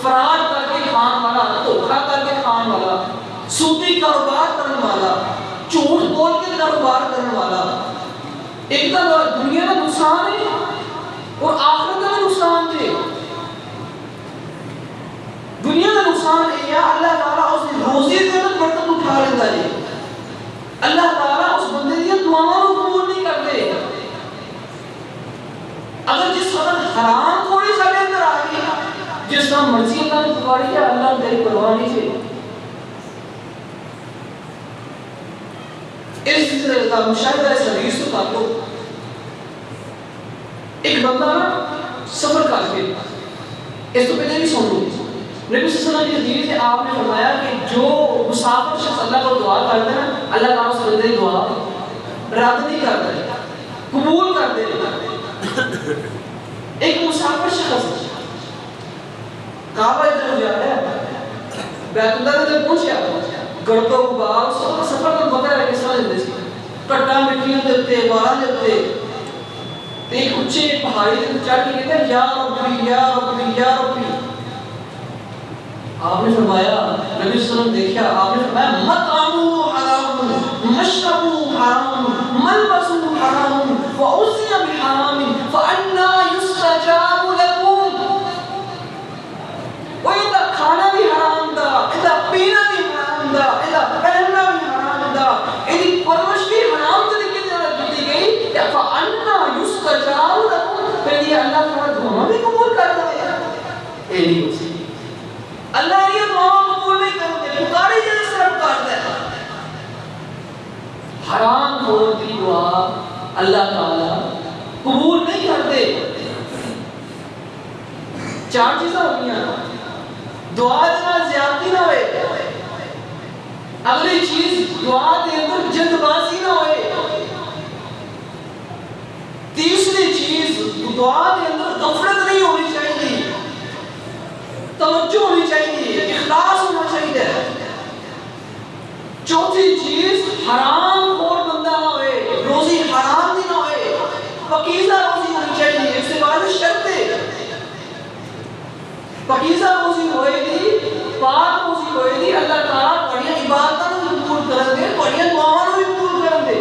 فراڈ کر کے کھان والا، دھوکہ کر کے کھان والا، سودی کاروبار کرنے والا، جھوٹ بول کے کاروبار کرنے والا، ایک تو دنیا کا نقصان ہے اور آخرت کا نقصان ہے۔ دنیا کا نقصان ہے یا اللہ تعالیٰ اس کی روزی دے تو برتن اٹھا لیتا ہے، اللہ تعالیٰ اس بندے کی دعاؤں کو قبول نہیں کرتے۔ اگر جس وقت حرام کوئی سارے اندر آ گئی، جس کا مرضی اللہ نے پکاری ہے، اللہ تیری پرواہ نہیں سے۔ اس کا مشاہدہ اس حدیث کو تاکو، ایک بندہ سفر کر کے، اس تو پہلے بھی سن لوں، نبی صلی اللہ علیہ وسلم کی حدیث سے آپ نے فرمایا کہ جو مسافر شخص اللہ کو دعا کرتا ہے نا، اللہ تعالیٰ اس بندے کی دعا رد نہیں کرتے، قبول کرتے۔ ایک مسافر شخص کعبہ طرف جا رہا ہے، بیت اللہ نے پہنچیا، گرد و غبار سفر تو پتہ ہے کس طرح جاندے سی، کٹا مٹیاں دے تے واراں دے تے تے ایک اونچے پہاڑی تے چڑھ کے کہتے ہیں یا ربی یا ربی یا ربی۔ آپ نے فرمایا، نبی صلی اللہ علیہ وسلم دیکھا، آپ نے فرمایا مطعمہ حرام مشربہ حرام ملبسہ حرام وغذی بحرام فانا یستجاب لکم۔ وہ یہ کھانا بھی حرام دا، یہ پینا بھی حرام دا، یہ پہننا بھی حرام دا، یہ پرورش بھی حرام طریقے سے کی گئی، فانا یستجاب لکم، پھر یہ اللہ تعالیٰ دعا بھی قبول کر دے۔ یہ نہیں ہو سکتی، اللہ یہ دعا قبول نہیں کرتے، پکاری جائے صرف کرتا ہے۔ حرام خور کی دعا اللہ تعالیٰ قبول نہیں کرتے۔ چار چیزیں ہوتی ہیں، دعا دینا زیادتی نہ ہوئے، اگلی چیز دعا دے اندر جلد بازی نہ ہوئے، تیسری چیز دعا دے اندر غفلت نہیں ہونی چاہیے، توجہ ہونی چاہیے، اخلاص ہونا چاہیے، چوتھی چیز حرام خور بندہ نہ ہوئے، روزی حرام دی نہ ہوئے، پاکیزہ روزی ہونی چاہیے، اس سے بعد شرط ہے پاکیزہ روزی ہوئے دی، پاک روزی ہوئے دی، اللہ تعالیٰ بڑیاں عبادتوں کو قبول کر دے، بڑیاں دعاؤں کو قبول کر دے۔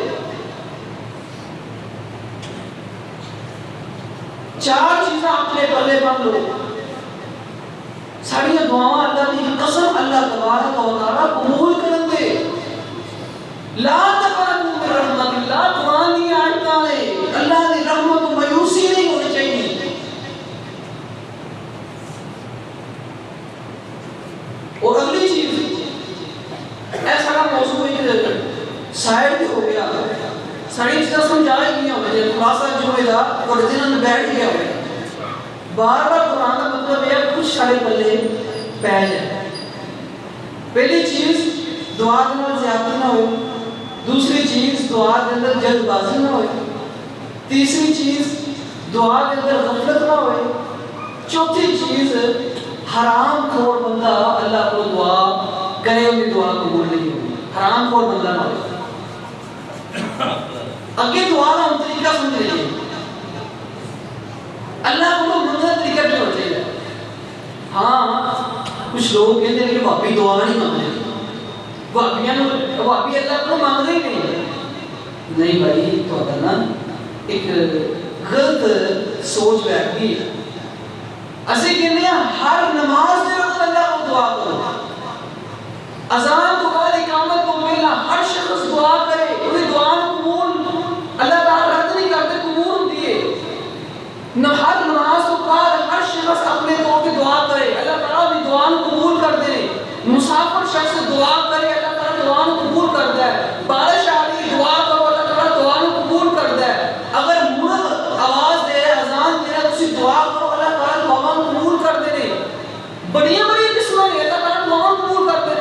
چار چیزیں اپنے پلے بن لو، ساڑیاں دعاواں اللہ کی قسم اللہ تبارک و تعالیٰ قبول کر دے۔ لا تقنطوا من رحمت اللہ، قرآن کی آیتاں نے اللہ کی رحمت و مایوسی نہیں ہونی چاہیے۔ اور اگلی چیز ایسا موضوع ہے سائڈ بھی ہو گیا، ساری چیزیں سمجھائی گئی ہوں مجھے خلاصہ جو ہے اور جنہوں نے بیٹھ گیا ہوئے بار بار قرآن کا مطلب ہے کچھ سارے پلے پہ جائے۔ پہلی چیز دعا دینا زیادتی نہ ہو، دوسری چیز دعا کے اندر جلد بازی نہ ہوئے، تیسری چیز دعا کے اندر غفلت نہ ہوئے، چوتھی چیز حرام خور بندہ اللہ کو دعا کرے ان کی دعا قبول نہیں ہوگی، حرام خور بندہ نہ ہوئے۔ اگے دعا کا ہم طریقہ سمجھ لیجیے، اللہ کو منگنا طریقہ کیا ہونا چاہیے؟ ہاں کچھ لوگ کہتے ہیں کہ بھابی دعا نہیں مانگتے، بھابی اللہ کو مانگتے ہی نہیں بھائی، تو نا ایک غلط سوچ بیٹھ گئی۔ اسے کہنے ہیں ہر نماز دے وقت اللہ کو دعا کرو، اذان تو بعد اقامت تو پہلا ہر شخص دعا کرے، انہیں دعا قبول اللہ تعالیٰ رد نہیں کرتے، قبول دیے۔ ہر نماز تو بعد ہر شخص اپنے طور پہ دعا کرے، اللہ تعالیٰ بھی دعا قبول کر دے۔ مسافر شخص دعا کرے، اللہ تعالیٰ دعا قبول کرتا ہے۔ بارش آ رہی دعا کرو، اللہ تعالیٰ دعا قبول کرتا ہے۔ اگر مرغ آواز دے اذان دے رہا تسی دعا کرو، اللہ تعالیٰ دعا قبول کر دے۔ بڑی بڑی قسمیں ہیں، اللہ تعالیٰ دعا قبول کر دے۔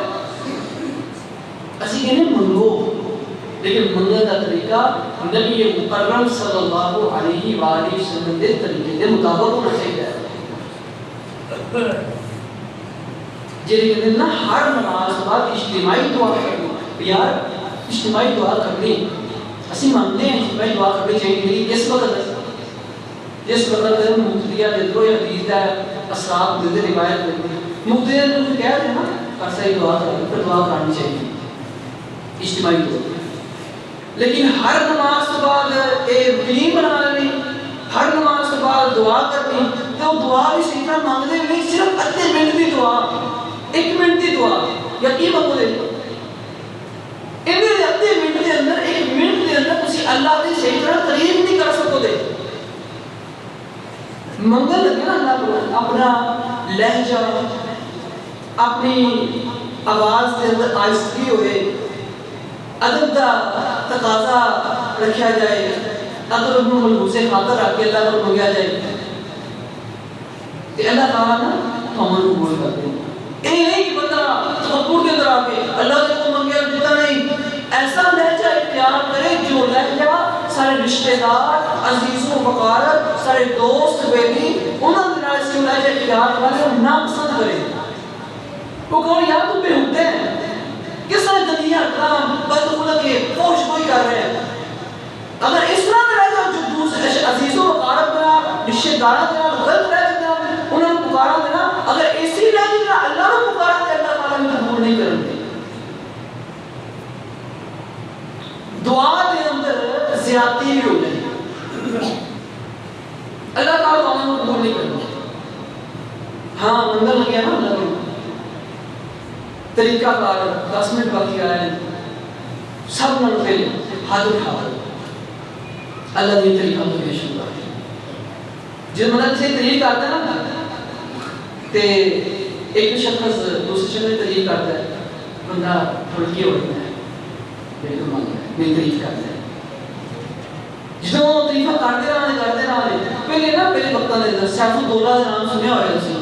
اسی کہنے منگو، لیکن منگنے کا طریقہ نبی مکرم صلی اللہ علیہ وآلہ وسلم کے طریقے کے مطابق ہونا چاہیے۔ جیسے کہتے ہیں نا ہر نماز بعد اجتماعی دعا کرنی، یار اجتماعی دعا کرنی اسی مانتے ہیں، اجتماعی دعا کرنی چاہیے۔ اس وقت مقتدیہ دے دو یا حدیث ہے اصحاب دے دے روایت دے مقتدیہ نے مجھے کہہ دے نا ایسا ہی دعا کرنی، پھر دعا کرنی چاہیے اجتماعی دعا۔ لیکن ہر نماز کے بعد ایک روٹین بنا لینی، ہر نماز کے بعد دعا کرنی، تو دعا بھی صحیح طرح مانگتے نہیں، صرف ادھے منٹ کی دعا، ایک منٹ کی دعا یا کی مانگو دے انہیں ادھے منٹ کے اندر، ایک منٹ کے اندر تسی اللہ کی صحیح طرح تعریف نہیں کر سکو دے۔ منگل لگے نا اللہ کو اپنا لہجہ، اپنی آواز کے اندر آہستگی ہوئے، ادب دا تقاضا رکھا جائے، اگر انہوں ملحوظ خاطر رکھ کے اللہ کو منگیا جائے کہ اللہ تعالیٰ نا ہمیں قبول کر دیں۔ یہ نہیں کہ بندہ تکبر کے اندر آ کے اللہ کو منگیا دیتا نہیں، ایسا لہجہ اختیار کرے جو لہجہ رشتے دار عزیز و مقارب سارے دوست بیلی انہوں نے نال سی ملاجہ خیال والے نا پسند کرے وہ کہو یا تو بے ہوتے ہیں کس طرح دنیا کام بدخلق کے فوش کوئی کر رہے ہیں اگر اس طرح میں رہ جاؤ جو دوسرے عزیز و مقارب بنا رشتے دارہ بنا غلط رہ جاتا انہوں نے پکارا دینا اگر اسی رہ جاتا اللہ نے پکارا دے اللہ تعالیٰ میں قبول نہیں کریں گے دعا دے اندر زیادتی بھی ہو جائے اللہ تعالیٰ دعا میں قبول نہیں کریں گے ہاں منگل لگیا نا اللہ نے طریقہ کار 10 منٹ باقی آئے سب نے پہلے ہاتھ اٹھا اللہ نے طریقہ تو پیش ہوا جس مدد سے طریق کرتا ہے نا تے ایک شخص دوسرے شخص نے طریق کرتا ہے بندہ پھڑکی ہوتا ہے بالکل مانگتا ہے میں طریق کرتا ہے جدوں طریقہ کرتے رہے پہلے نا پہلے وقتاں دے اندر سیف الدولہ دا نام سنیا ہویا سی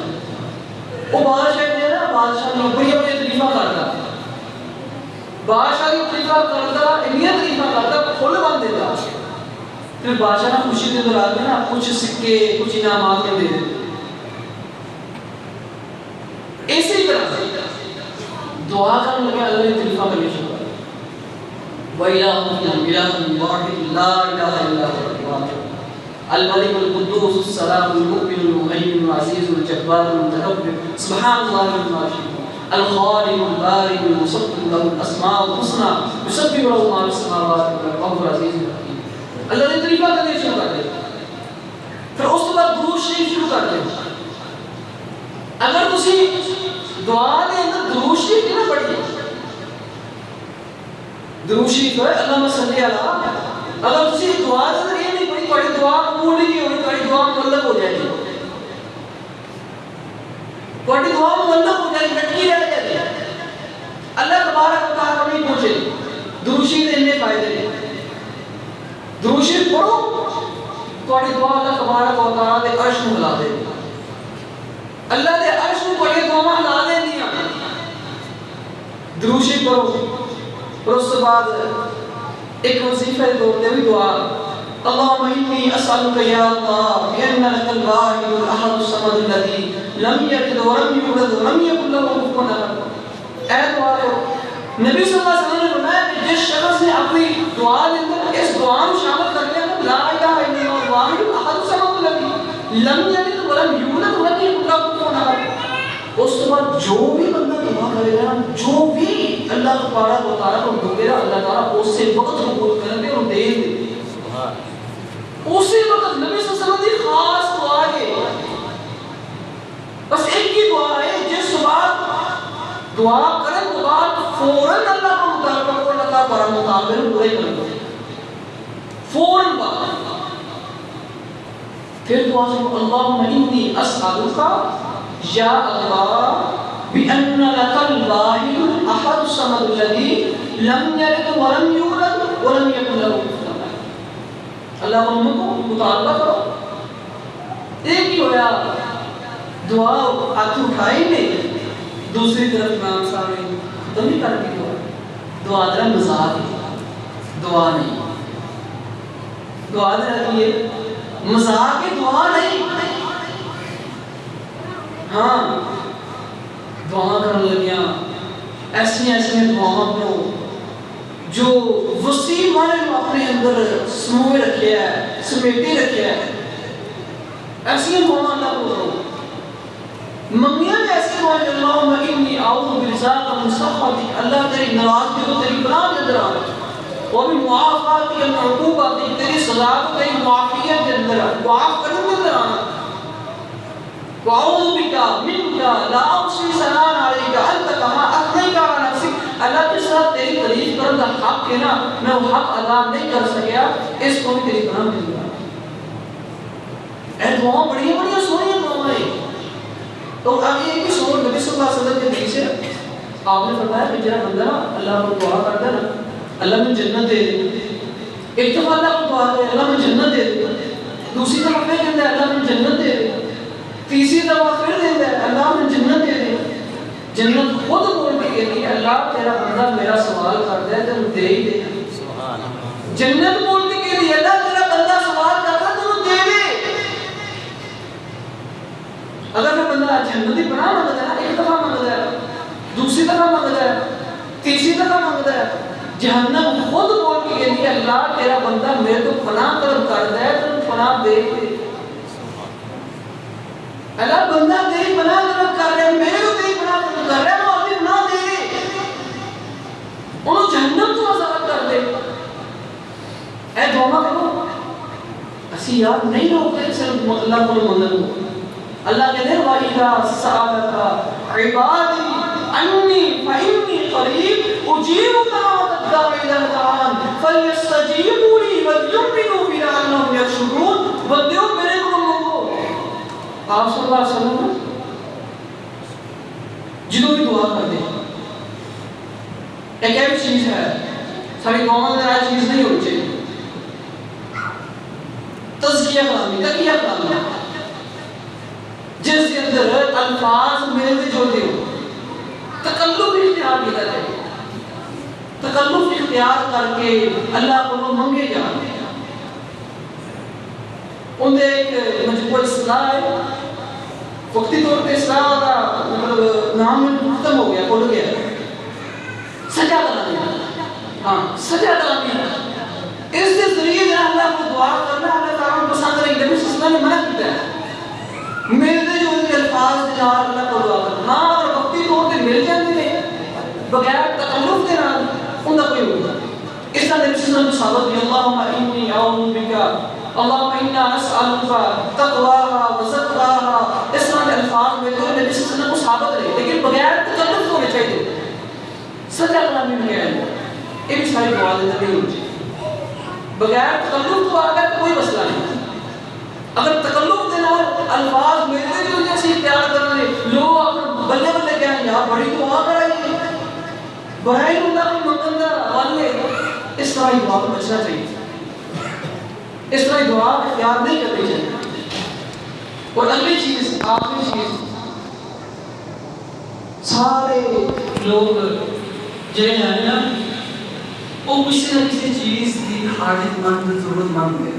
وہ بادشاہ نے نا بادشاہ نے بڑی بڑی طریقہ کرتا بادشاہ کی طریقہ کرتا انہیں طریقہ کرتا کھول بن دیتا پھر بادشاہ نے خوشی دے اندر آتے نا کچھ سکے کچھ انعامات میں دے دیتے اسی طرح دعا کرنے لگے اللہ نے طریقہ کرنے شروع کر وَإِلَٰهُكُمْ إِلَٰهٌ وَاحِدٌ لَا إِلَٰهَ إِلَّا هُوَ الملك القدوس السلام المؤمن المهيمن العزيز الجبار المتكبر سبحان الله عما يشركون الخالق البارئ المصور له الاسماء الحسنى يسبح له ما في السماوات والارض وهو العزيز الحكيم اللہ نے طریقہ کرنے شروع کر دیا پھر اس کے بعد درود شریف شروع کر دیا اگر تسی دعا دے اندر درود شریف کی نہ پڑھیے درود شریف ہے اللہم صلی علی اگر تسی دعا دے اندر یہ نہیں پڑھی تھوڑی دعا قبول نہیں ہونی تھوڑی دعا مطلب ہو جائے گی تھوڑی دعا مطلب ہو جائے گی لٹکی رہ جائے گی اللہ تبارک و تعالیٰ نہیں پہنچے درود شریف اننے فائدے ہیں درود شریف پڑھو تھوڑی دعا اللہ تبارک و تعالیٰ دے عرش میں ملا دے اللہ دے عرش میں پڑھے دعا ملا دے دیا درود شریف پڑھو اور اس کے بعد ایک وظیفہ دور دے بھی دعا اللهم إني أسألك يا الله بأن لك الواحد الأحد الصمد الذي لم يلد ولم يولد ولم يكن له كفوا أحد اے دعا کرو نبی صلی اللہ علیہ وسلم نے فرمایا کہ جس شخص نے اپنی دعا کے اندر اس دعا میں شامل کر لیا نا لا الہ الا اللہ الواحد الاحد الصمد الذي لم يلد ولم يولد ولم يكن له كفوا احد اس کے بعد جو بھی بندہ دعا کرے گا جو بھی اللہ تبارک و تعالیٰ کو دے گا اللہ تعالیٰ اس سے وقت قبول کر دے اور دے دے اسی وقت نبی صلی اللہ علیہ وسلم کی خاص دعا ہے بس ایک ہی دعا ہے جس بعد دعا کرنے کے بعد فوراً اللہ کا مطالبہ کو اللہ کا مطالبہ پورے کر دو فوراً بعد پھر دعا سنو اللہم انی اسألک یا اللہ بأن لك الواحد الأحد الصمد الذي لم يلد ولم يولد ولم يكن له كفوا احد اللہ محمد کو مطالبہ کرو ایک ہی ہویا دعا ہاتھ اٹھائی نہیں دوسری طرف امام صاحب نے ختم نہیں کر دی دعا ذرا مزاق دعا نہیں دعا ذرا کی مزاق دعا نہیں ہاں دعا کرنے لگیا ایسی دعاواں پڑھو جو وسیع معنی میں اپنے اندر سموئے رکھے ہے سمیٹے رکھے ہے ایسی دعاواں اللہ کو کرو منگیاں میں ایسی دعائیں اللہم انی اعوذ برضاک من سخطک اللہ تیری ناراضگی کو تیری پناہ کے اندر آ اور معافات کی عقوبات تیری سزا کو تیری معافیت کے اندر معاف کرنے کے اندر آنا وَأَعُوذُ بِكَ مِنْكَ لَا أُحْصِي ثَنَاءً عَلَيْكَ أَنْتَ كَمَا أَثْنَيْتَ عَلَى نَفْسِكَ اللہ کے ساتھ تیری تعریف کرنے کا حق ہے نا میں وہ حق ادا نہیں کر سکیا اس کو بھی تیری پناہ میں دیا اے دعا بڑی سونی دعائیں تو اب یہ کہ سور نبی صلی اللہ علیہ وسلم کے حدیث ہے آپ نے فرمایا کہ جہاں بندہ اللہ کو دعا کرتا ہے نا اللہ میں جنت دے دے ایک دفعہ اللہ کو دعا دے اللہ میں جنت دے دے دوسری دفعہ پھر کہتا ہے اللہ میں جنت دے دے تیسری دفعہ پھر دیتا ہے اللہ میں جنت دے دے جنت خود بول کے کہتی ہے اللہ تیرا بندہ میرا سوال کرتا ہے تو دے ہی دے جنت بول کے کہتی ہے اللہ تیرا بندہ جنت کی پناہ منگتا ہے نا، ایک دفعہ منگتا ہے، دوسری دفعہ منگتا ہے، تیسری دفعہ منگتا ہے، جہنم خود بول کے کہتی ہے اللہ تیرا بندہ میرے کو پناہ طلب کرتا ہے تو پناہ دے دے۔ اللہ بندہ تیری پناہ طلب کر رہا ہے، میرے کو تیری پناہ طلب کر رہا ہے، وہ اپنی پناہ دے دے، انہوں جہنم تو آزاد کر دے۔ اے دعا کرو اسی یاد نہیں روکتے صرف اللہ کو منگل کو۔ اللہ کہتے ہیں وَإِذَا سَأَلَكَ عِبَادِي عَنِّي فَإِنِّي قَرِيبٌ أُجِيبُ دَعْوَةَ الدَّاعِ إِذَا دَعَانِ فَلْيَسْتَجِيبُوا لِي وَلْيُؤْمِنُوا بِي لَعَلَّهُمْ يَرْشُدُونَ۔ بندیوں میرے کو مانگو۔ آپ صلی اللہ علیہ وسلم جدوں بھی دعا کرتے ہیں ایک ایسی چیز ہے ساری دعاؤں میں ایسی چیز نہیں ہونی چاہیے، تزکیہ کلامی، تقیہ کلامی، جس کے اندر الفاظ ملتے جلتے ہو، تکلف اختیار کیا جائے، تکلف اختیار کر کے اللہ کو منگے جاتے ہیں۔ ان دے ایک مجموعہ اصلاح ہے، وقتی طور پہ اصلاح کا مطلب نام ختم ہو گیا، بھول گیا، سجا کلامی، ہاں سجا کلامی، اس کے ذریعے جہاں اللہ کو دعا کرنا اللہ تعالیٰ کو پسند نہیں، نبی صلی اللہ علیہ وسلم نے منع کیتا ہے ملتے جو ان کے الفاظ کے جہاں اللہ کو دعا کرنا، ہاں اگر وقتی طور پہ مل جاتے ہیں بغیر تکلف کے نام ان کا کوئی ہوتا ہے۔ اس کا نبی صلی اللہ علیہ وسلم صحابت بھی اللہم انی اعوذ بکا اللہم انا نسألک تقواها وزکاها، اس طرح کے الفاظ میں جو نبی صلی اللہ علیہ وسلم کو صحابت رہے لیکن بغیر تکلف ہونے چاہیے، سجا کلامی میں کیا ہے یہ بھی ساری دعا دے نہیں ہوتی بغیر تکلف تو آگا کوئی مسئلہ نہیں۔ اگر تکلف دینا الفاظ ملتے جو جیسے اختیار کرنے لوگ اگر بلے بلے کہیں یہاں بڑی دعا کرائیے بڑائی اللہ کو منگندہ والے، اس طرح ہی دعا کو بچنا چاہیے، اس طرح ہی دعا اختیار نہیں کرنی چاہیے۔ اور اگلی چیز آخری چیز، سارے لوگ جنہیں ہیں نا وہ کسی نہ کسی چیز کی حاجت مند ضرورت مند ہے۔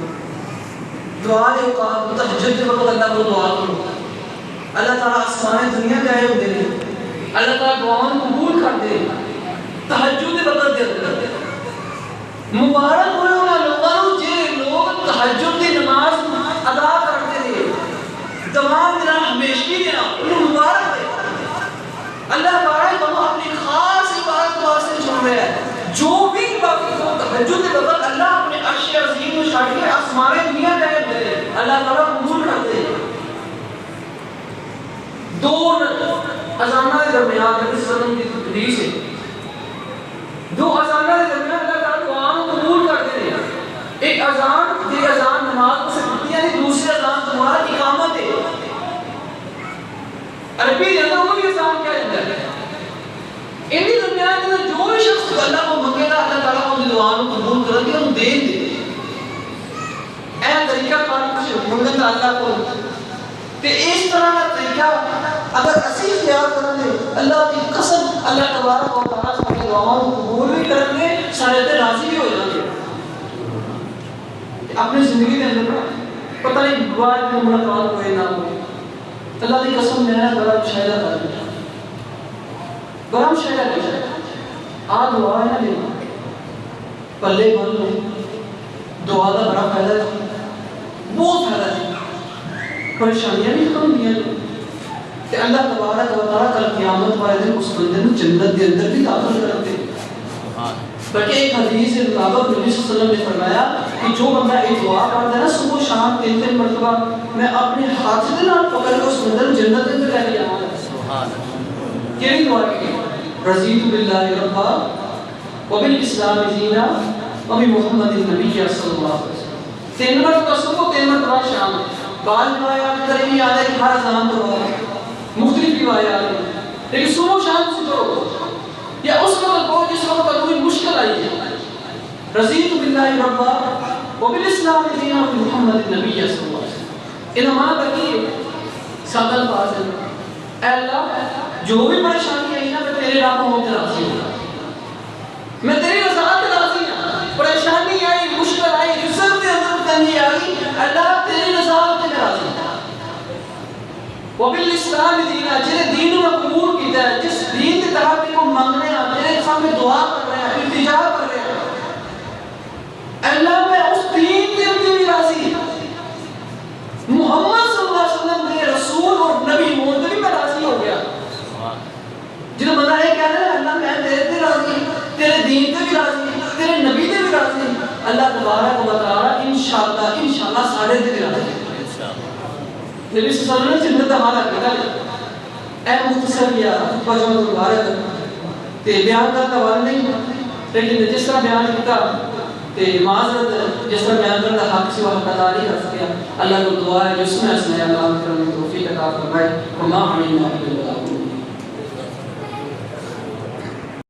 دعا کے اوقات تہجد کے وقت اللہ کو دعا کرو، اللہ تعالیٰ آسمان دنیا کے آئے ہوتے ہیں، اللہ تعالیٰ دعاؤں قبول کر دے۔ تہجد کے وقت دے اندر مبارک ہوئے انہوں لوگوں جے لوگ تہجد کی نماز ادا کرتے ہیں، تمام دن ہمیشگی دینا انہوں مبارک ہے۔ اللہ تعالیٰ کو اپنی خاص عبادت واسطے چھوڑ رہا ہے۔ جو بھی تہجد کے وقت اللہ اپنے عرش عظیم میں چھاڑ کے آسمان دنیا کا ہے اللہ تعالیٰ قبول کرتے ہیں۔ دو اذانہ کے درمیان نبی صلی اللہ علیہ وسلم کی حدیث ہے، دو اذانہ کے درمیان اللہ تعالیٰ دعاؤں قبول کرتے ہیں۔ ایک اذان یہ اذان نماز کو سکھتی ہے، دوسری اذان تمہارا اقامت ہے۔ عربی کے اندر وہ بھی اذان کیا جاتا ہے، انہی درمیان کے اندر جو بھی شخص اللہ کو منگے گا اللہ تعالیٰ ان دعاؤں قبول کر کے ہم دے دے۔ اے طریقہ کار کچھ منگن دا اللہ کو کہ اس طرح کا طریقہ اگر اسی اختیار کرنے اللہ کی قسم اللہ تبارک و تعالیٰ ساری دعاؤں قبول بھی کرنے سارے راضی بھی ہو جاتے ہیں۔ اپنی زندگی کے اندر پتہ نہیں دعا میں ملاقات ہوئے نہ ہوئے، اللہ کی قسم میں بڑا مشاہدہ کر دیا، بڑا مشاہدہ کر دیا۔ آج دعا ہے نہ لینا پلے بھر لو، دعا کا بڑا فائدہ ہے، بہت فائدہ ہے، پریشانیاں بھی ختم دیا کہ اللہ تبارک و تعالیٰ کل قیامت والے دن اس بندے کو جنت کے اندر بھی داخل کرتے ہیں۔ بلکہ ایک حدیث کے مطابق نبی صلی اللہ علیہ وسلم نے فرمایا کہ جو بندہ ایک دعا کرتا ہے نا صبح شام 3 مرتبہ، میں اپنے ہاتھ سے نہ پکڑ کے اس بندے کو جنت کے اندر لے کے جاؤں گا۔ کیڑی دعا کی؟ رضیت باللہ ربا وبالاسلام دینا وبمحمد النبی صلی اللہ علیہ وسلم۔ 3 مرتبہ صبح 3 مرتبہ شام۔ بعض روایات میں یہ آتا ہے کہ ہر اذان تو مختلف روایات ہیں، لیکن صبح شام سے پڑھو یا اس وقت پڑھو جس وقت پر کوئی مشکل آئی ہے۔ رضیت باللہ ربا وبالاسلام دینا وبمحمد النبی صلی اللہ علیہ وسلم۔ انعامات بقی سادہ الفاظ ہیں، اے اللہ جو بھی پریشانی آئی نا میں تیرے راہ پر ہوتے راضی ہوں، میں تیری رضا پہ راضی ہوں۔ پریشانی آئی، مشکل آئی، رزق کے اندر تنگی آئی، اللہ تیری رضا پہ راضی ہوں۔ وبالاسلام دینا جنہیں دین میں قبول کیتا ہے جس دین کے تحت کو مانگنے ہیں جنہیں سامنے دعا کر رہے ہیں التجا کر رہے ہیں اللہ میں اس دین کے اندر بھی راضی محمد صلی اللہ علیہ وسلم کے رسول اور نبی ہوں بھی میں راضی ہو گیا جنہوں بندہ یہ کہہ رہے ہیں اللہ میں تیرے تے راضی تیرے دین تے بھی راضی تیرے نبی تے بھی راضی اللہ تبارک و تعالی انشاءاللہ سارے تے بھی راضی نبی صلی اللہ علیہ وسلم نے ہمارا کہا اے مختصر یا خطبہ جو مبارک تے بیان کرتا والا نہیں لیکن جس طرح بیان کیتا تے معذرت جس طرح بیان کرتا حق سے وہ ادا نہیں کر سکیا اللہ کو دعا ہے جو اس میں اسنا اللہ کرنے توفیق عطا فرمائے وما علینا